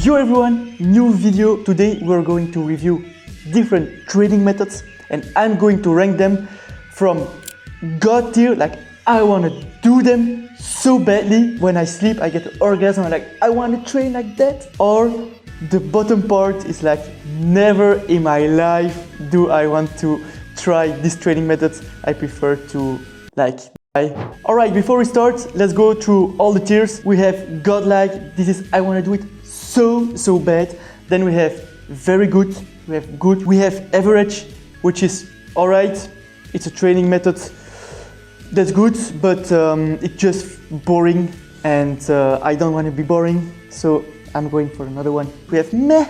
Yo everyone, new video. Today we're going to review different training methods and I'm going to rank them from God tier, like I want to do them so badly. When I sleep I get an orgasm, I'm like I want to train like that. Or the bottom part is like never in my life do I want to try these training methods. I prefer to like die. Alright, before we start, let's go through all the tiers. We have godlike, this is I want to do it so bad. Then we have very good, we have good, we have average, which is alright. It's a training method that's good, but it's just boring and I don't want to be boring, so I'm going for another one. We have meh,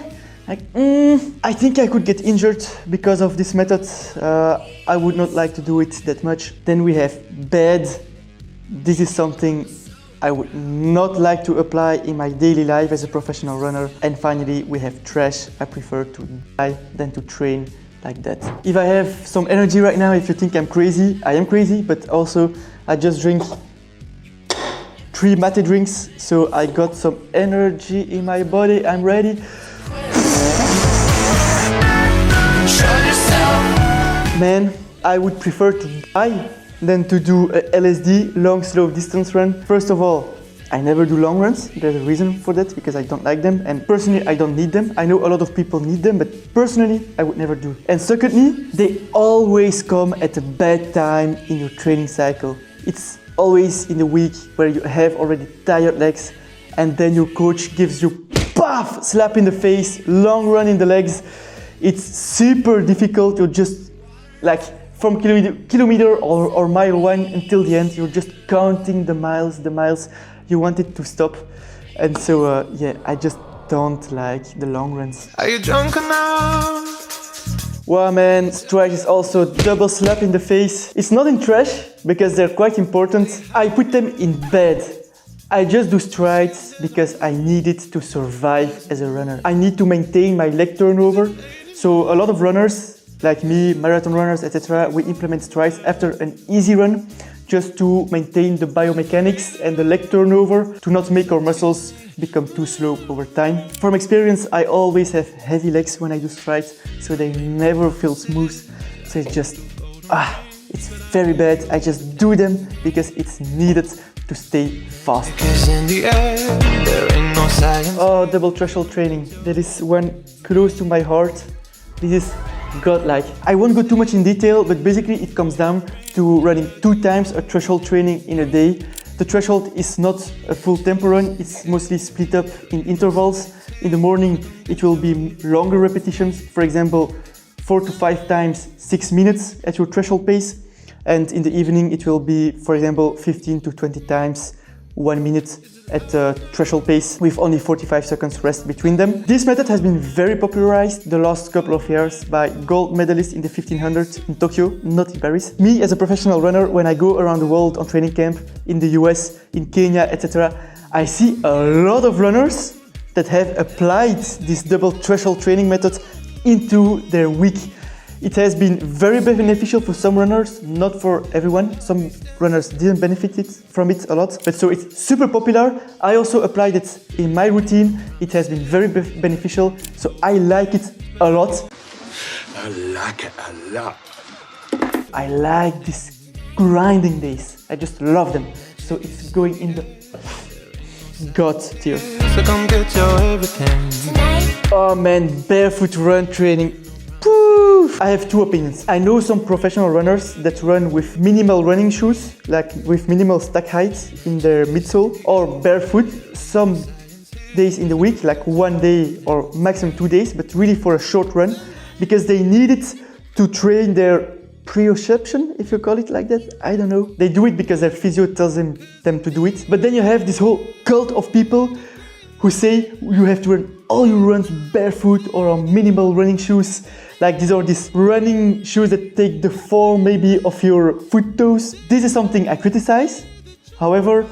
like I think I could get injured because of this method. I would not like to do it that much. Then we have bad. This is something I would not like to apply in my daily life as a professional runner. And finally, we have trash. I prefer to die than to train like that. If I have some energy right now, if you think I'm crazy, I am crazy, but also I just drink 3 mate drinks, so I got some energy in my body. I'm ready. Man, I would prefer to die than to do a LSD, long slow distance run. First of all, I never do long runs. There's a reason for that, because I don't like them, and personally I don't need them. I know a lot of people need them, but personally I would never do. And secondly, they always come at a bad time in your training cycle. It's always in the week where you have already tired legs, and then your coach gives you paf, slap in the face, long run in the legs. It's super difficult. You're just like from kilometer or mile 1 until the end, you're just counting the miles you want it to stop. And so yeah, I just don't like the long runs. Are you drunk now? Wow man, stride is also double slap in the face. It's not in trash because they're quite important. I put them in bed. I just do strides because I need it to survive as a runner. I need to maintain my leg turnover. So a lot of runners like me, marathon runners, etc., we implement strides after an easy run just to maintain the biomechanics and the leg turnover, to not make our muscles become too slow over time. From experience, I always have heavy legs when I do strides, so they never feel smooth. So it's just, it's very bad. I just do them because it's needed to stay fast. In the air, there ain't no science. Oh, double threshold training. That is one close to my heart. This is godlike. I won't go too much in detail, but basically it comes down to running 2 times a threshold training in a day. The threshold is not a full tempo run, it's mostly split up in intervals. In the morning it will be longer repetitions, for example 4 to 5 times 6 minutes at your threshold pace, and in the evening it will be, for example, 15 to 20 times 1 minute at threshold pace with only 45 seconds rest between them. This method has been very popularized the last couple of years by gold medalists in the 1500 in Tokyo, not in Paris. Me as a professional runner, when I go around the world on training camp in the US, in Kenya, etc., I see a lot of runners that have applied this double threshold training method into their week. It has been very beneficial for some runners, not for everyone. Some runners didn't benefit from it a lot, but so it's super popular. I also applied it in my routine. It has been very beneficial, so I like it a lot. I like it a lot. I like these grinding days. I just love them. So it's going in the God tier. So come get your everything. Oh man, barefoot run training. Poof. I have 2 opinions. I know some professional runners that run with minimal running shoes, like with minimal stack height in their midsole, or barefoot some days in the week, like 1 day or maximum 2 days, but really for a short run, because they need it to train their proprioception, if you call it like that. I don't know. They do it because their physio tells them to do it. But then you have this whole cult of people who say you have to run all your runs barefoot or on minimal running shoes. Like these are these running shoes that take the form maybe of your foot toes. This is something I criticize. However,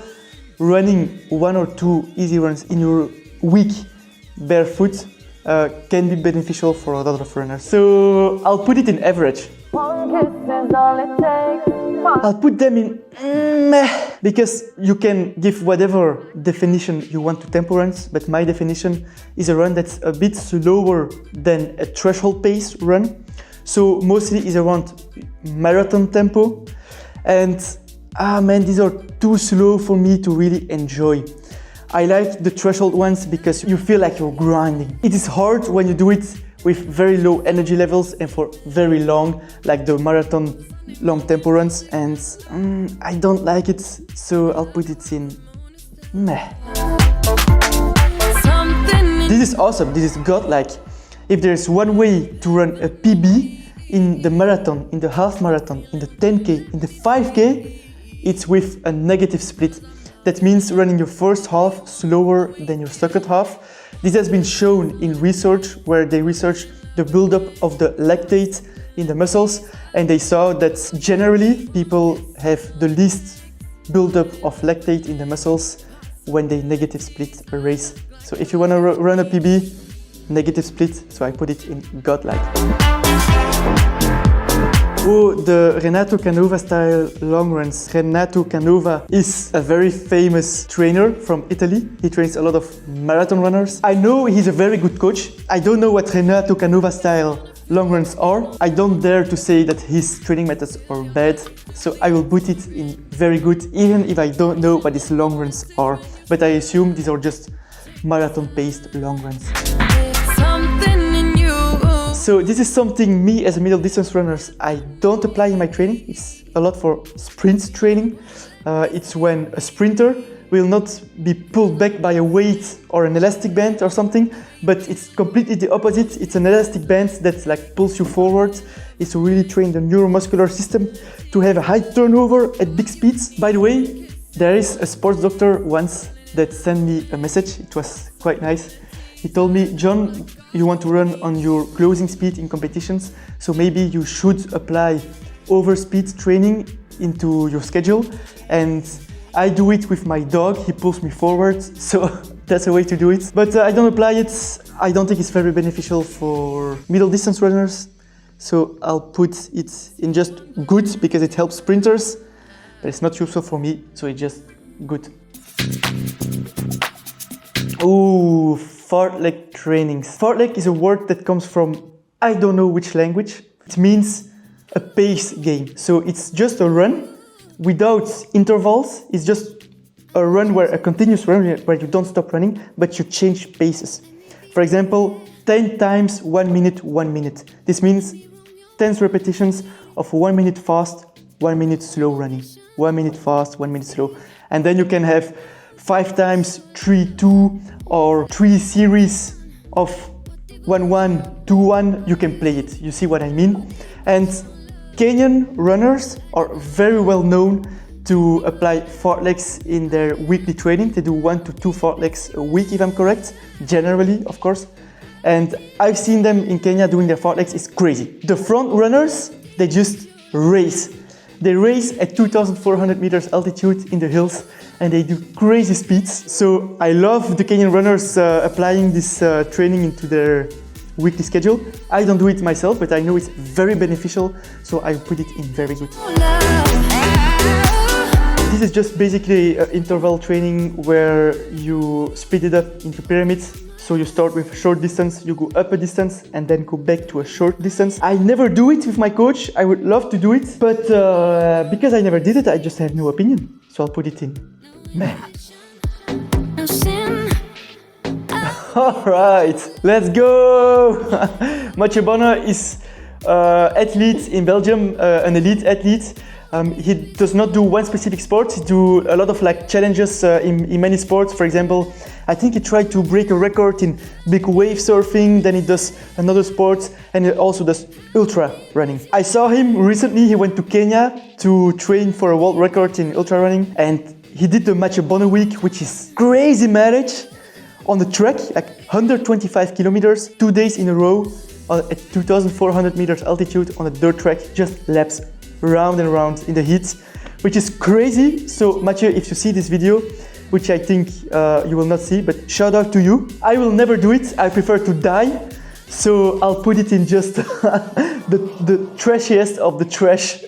running 1 or 2 easy runs in your week barefoot can be beneficial for a lot of runners. So I'll put it in average. I'll put them in meh. because you can give whatever definition you want to tempo runs, but my definition is a run that's a bit slower than a threshold pace run. So mostly is around marathon tempo, and man, these are too slow for me to really enjoy. I like the threshold ones because you feel like you're grinding. It is hard when you do it with very low energy levels and for very long, like the marathon long tempo runs, and I don't like it, so I'll put it in meh. This is awesome, this is godlike. If there's one way to run a PB in the marathon, in the half marathon, in the 10K, in the 5K, it's with a negative split. That means running your first half slower than your second half. This has been shown in research where they researched the buildup of the lactate in the muscles, and they saw that generally people have the least buildup of lactate in the muscles when they negative split a race. So if you want to run a PB, negative split, so I put it in godlike. Oh, the Renato Canova style long runs. Renato Canova is a very famous trainer from Italy. He trains a lot of marathon runners. I know he's a very good coach. I don't know what Renato Canova style long runs are. I don't dare to say that his training methods are bad, so I will put it in very good, even if I don't know what his long runs are. But I assume these are just marathon-paced long runs. So this is something me as a middle distance runner, I don't apply in my training. It's a lot for sprint training. It's when a sprinter will not be pulled back by a weight or an elastic band or something, but it's completely the opposite. It's an elastic band that like pulls you forward. It's to really train the neuromuscular system to have a high turnover at big speeds. By the way, there is a sports doctor once that sent me a message. It was quite nice. He told me, John, you want to run on your closing speed in competitions, so maybe you should apply overspeed training into your schedule. And I do it with my dog, he pulls me forward, so that's a way to do it. But I don't apply it, I don't think it's very beneficial for middle distance runners, so I'll put it in just good because it helps sprinters, but it's not useful for me, so it's just good. Ooh, Fartlek trainings. Fartlek is a word that comes from I don't know which language. It means a pace game. So it's just a run without intervals. It's just a run where a continuous run where you don't stop running, but you change paces. For example, 10 times 1 minute, 1 minute. This means 10 repetitions of 1 minute fast, 1 minute slow running. 1 minute fast, 1 minute slow. And then you can have 5 times 3-2 or 3 series of 1-1, 2-1, you can play it. You see what I mean? And Kenyan runners are very well known to apply fartleks in their weekly training. They do 1 to 2 fartleks a week, if I'm correct, generally, of course. And I've seen them in Kenya doing their fartleks. It's crazy. The front runners, they just race. They race at 2,400 meters altitude in the hills, and they do crazy speeds. So I love the Kenyan runners applying this training into their weekly schedule. I don't do it myself, but I know it's very beneficial, so I put it in very good. This is just basically interval training where you split it up into pyramids. So you start with a short distance, you go up a distance, and then go back to a short distance. I never do it with my coach. I would love to do it, but because I never did it, I just have no opinion. So I'll put it in meh. All right, let's go. Mathieu Bonne is athlete in Belgium, an elite athlete. He does not do one specific sport. He do a lot of like challenges in many sports. For example, I think he tried to break a record in big wave surfing. Then he does another sport, and he also does ultra running. I saw him recently. He went to Kenya to train for a world record in ultra running, and he did the Mathieu Bonne week, which is crazy mileage on the track, like 125 kilometers, 2 days in a row at 2,400 meters altitude on a dirt track, just laps round and round in the heat, which is crazy. So Mathieu, if you see this video, which I think you will not see, but shout out to you. I will never do it. I prefer to die. So I'll put it in just the trashiest of the trash.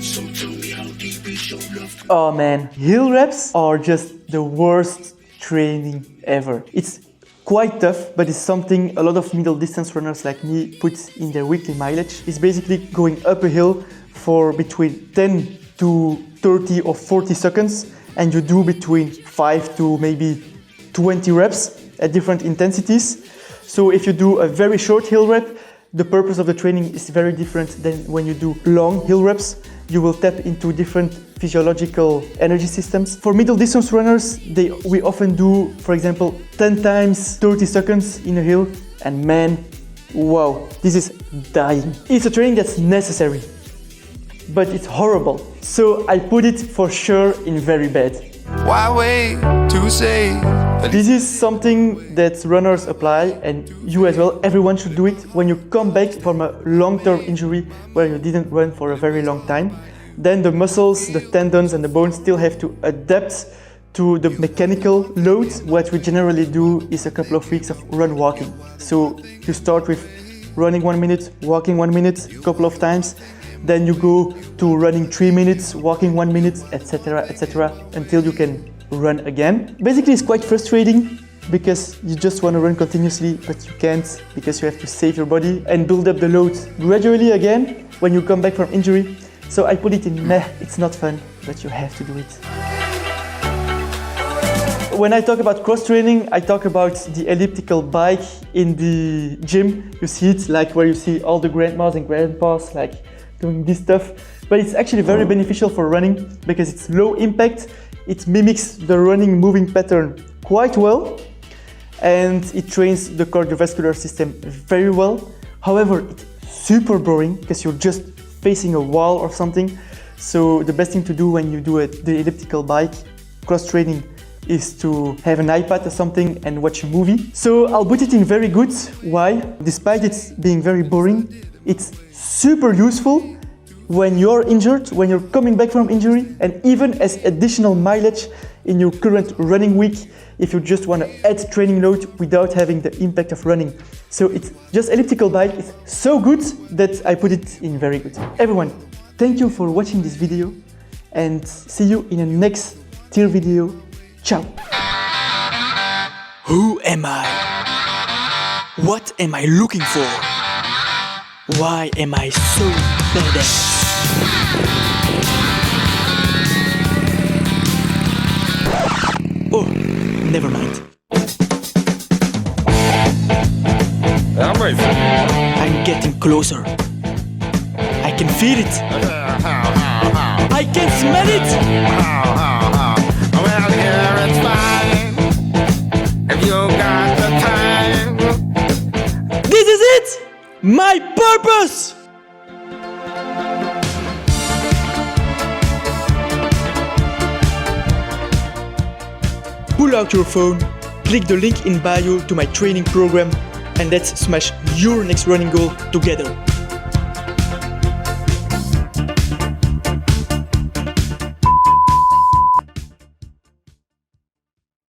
So tell me, how deep is your love? Oh man, hill reps are just the worst training ever. It's quite tough, but it's something a lot of middle distance runners like me put in their weekly mileage. It's basically going up a hill for between 10 to 30 or 40 seconds, and you do between 5 to maybe 20 reps at different intensities. So if you do a very short hill rep, the purpose of the training is very different than when you do long hill reps. You will tap into different physiological energy systems. For middle distance runners, we often do, for example, 10 times 30 seconds in a hill, and man, wow, this is dying. It's a training that's necessary, but it's horrible. So I put it for sure in very bad. Why wait to say that This is something that runners apply, and you as well. Everyone should do it when you come back from a long-term injury where you didn't run for a very long time. Then the muscles, the tendons and the bones still have to adapt to the mechanical load. What we generally do is a couple of weeks of run walking. So you start with running 1 minute, walking 1 minute, a couple of times. Then you go to running 3 minutes, walking 1 minute, etc., until you can run again. Basically, it's quite frustrating because you just want to run continuously, but you can't because you have to save your body and build up the load gradually again when you come back from injury. So I put it in meh, it's not fun, but you have to do it. When I talk about cross training, I talk about the elliptical bike in the gym. You see it like where you see all the grandmas and grandpas like doing this stuff, but it's actually very beneficial for running because it's low impact, it mimics the running moving pattern quite well, and it trains the cardiovascular system very well. However, it's super boring because you're just facing a wall or something. So the best thing to do when you do the elliptical bike cross training is to have an iPad or something and watch a movie. So I'll put it in very good. Why? Despite it being very boring, it's super useful when you're injured, when you're coming back from injury, and even as additional mileage in your current running week, if you just want to add training load without having the impact of running. So it's just elliptical bike. It's so good that I put it in very good. Everyone, thank you for watching this video, and see you in the next tier video. Ciao. Who am I? What am I looking for? Why am I so badass? Oh, never mind. I'm ready. I'm getting closer. I can feel it. I can smell it. Well, here it's fine if you got the time. This is it! My purpose! Pull out your phone, click the link in bio to my training program, and let's smash your next running goal together.